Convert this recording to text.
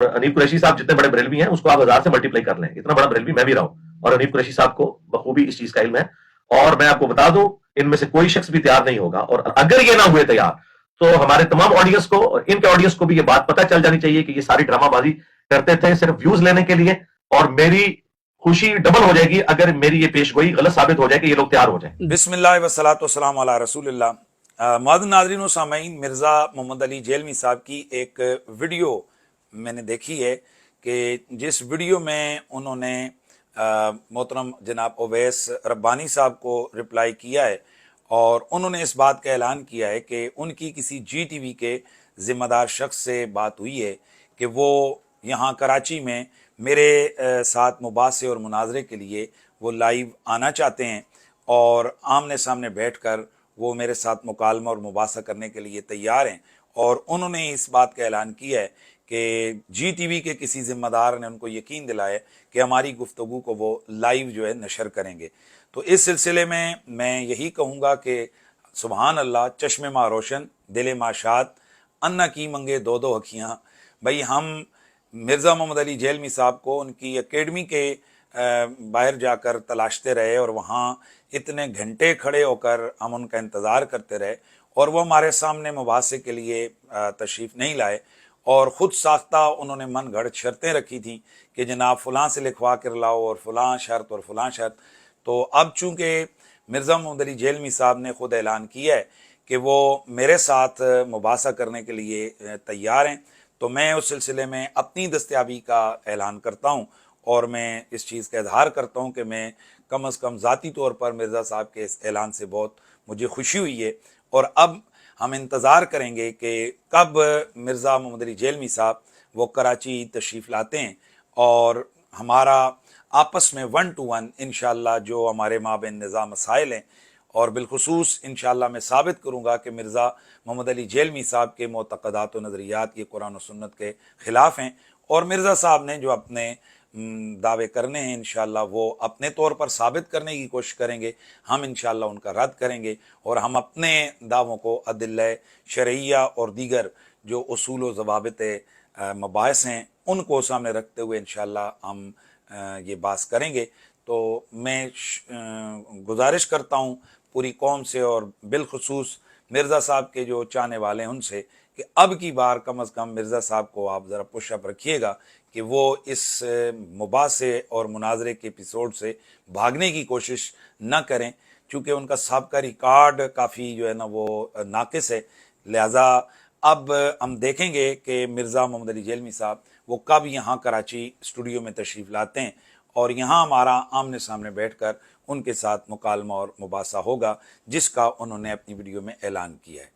अनीफ कुरैशी साहब जितने बड़े बरेलवी हैं उसको आप 1000 से मल्टीप्लाई कर लें, इतना बड़ा बरेलवी मैं भी रहा हूं, और अनीफ कुरैशी साहब को बखूबी इस चीज का इल्म है। और मैं आपको बता दूं, इनमें से कोई शख्स भी तैयार नहीं होगा, और अगर ये ना हुए तैयार तो हमारे तमाम ऑडियंस को और इनके ऑडियंस को भी ये बात पता चल जानी चाहिए कि ये सारी ड्रामाबाजी करते थे सिर्फ व्यूज लेने के लिए, और मेरी खुशी डबल हो जाएगी अगर मेरी ये पेशगोई गलत साबित हो जाए कि ये लोग तैयार हो जाए। बिस्मिल्लाह वस्सलातु वस्सलाम अला रसूलिल्लाह। मुअज़्ज़िज़ नाज़रीन व सामईन, मिर्ज़ा मोहम्मद अली जेलमी साहब की एक वीडियो मैंने देखी है कि जिस वीडियो में उन्होंने मोहतरम जनाब ओवैस रब्बानी साहब को रिप्लाई किया है, और उन्होंने इस बात का ऐलान किया है कि उनकी किसी GTV के ज़िम्मेदार शख्स से बात हुई है कि वो यहाँ कराची में मेरे साथ मुबासे और मुनाजरे के लिए वो लाइव आना चाहते हैं, और आमने सामने बैठकर वो मेरे साथ मुकालमा और मुबासा करने के लिए तैयार हैं। और उन्होंने इस बात का ऐलान किया है कि GTV के किसी ज़िम्मेदार ने उनको यकीन दिलाया कि हमारी गुफ्तगू को वो लाइव जो है नशर करेंगे। तो इस सिलसिले में मैं यही कहूँगा कि सुबहान अल्लाह, चश्मे माँ रोशन दिल माँ शाद, अन्ना की मंगे दो दो अखियाँ। भाई हम मिर्ज़ा मोहम्मद अली जेलमी साहब को उनकी एकेडमी के बाहर जाकर तलाशते रहे, और वहाँ इतने घंटे खड़े होकर हम उनका इंतज़ार करते रहे, और वो हमारे सामने मुबासे के लिए तशरीफ़ नहीं लाए, और ख़ुद साख्ता उन्होंने मन गढ़ शर्तें रखी थी कि जनाब फ़लाँ से लिखवा कर लाओ, और फ़लाँ शर्त और फ़लाँ शर्त। तो अब चूँकि मिर्ज़ा मोहम्मद अली जेलमी साहब ने ख़ुद ऐलान किया है कि वो मेरे साथ मुबासा करने के लिए तैयार हैं, तो मैं उस सिलसिले में अपनी दस्तयाबी का ऐलान करता हूँ, और मैं इस चीज़ का इजहार करता हूँ कि मैं कम अज़ कम ज़ाती तौर पर मिर्ज़ा साहब के इस ऐलान से बहुत मुझे खुशी हुई है। और अब हम इंतज़ार करेंगे कि कब मिर्ज़ा मोहम्मद अली जेलमी साहब वो कराची तशरीफ़ लाते हैं, और हमारा आपस में 1 to 1 इंशाअल्लाह जो हमारे माबैन निज़ाम मसाइल हैं, और बिलखुसूस इंशाअल्लाह मैं साबित करूँगा कि मिर्ज़ा मोहम्मद अली जेलमी साहब के मोतक़दात व नज़रियात ये कुरान और सुन्नत के ख़िलाफ़ हैं, और मिर्ज़ा साहब ने जो अपने दावे करने हैं इंशाअल्लाह वो अपने तौर पर साबित करने की कोशिश करेंगे, हम इंशाअल्लाह उनका रद्द करेंगे, और हम अपने दावों को अदिल्ला शरइया और दीगर जो उसूल व ज़वाबित मबाहिस हैं उनको सामने रखते हुए इंशाअल्लाह हम ये बात करेंगे। तो मैं गुजारिश करता हूँ पूरी कौम से, और बिलखुसूस मिर्ज़ा साहब के जो चाहने वाले हैं उनसे, कि अब की बार कम अज़ कम मिर्ज़ा साहब को आप ज़रा पुशअप रखिएगा कि वो इस मुबासे और मुनाजरे के एपिसोड से भागने की कोशिश न करें, चूँकि उनका सबका रिकॉर्ड काफ़ी जो है ना वो नाक़िस है। लिहाजा अब हम देखेंगे कि मिर्ज़ा मोहम्मद अली जेलमी साहब वो कब यहाँ कराची स्टूडियो में तशरीफ़ लाते हैं, और यहाँ हमारा आमने सामने बैठकर उनके साथ मुकालमा और मुबासा होगा, जिसका उन्होंने अपनी वीडियो में ऐलान किया है।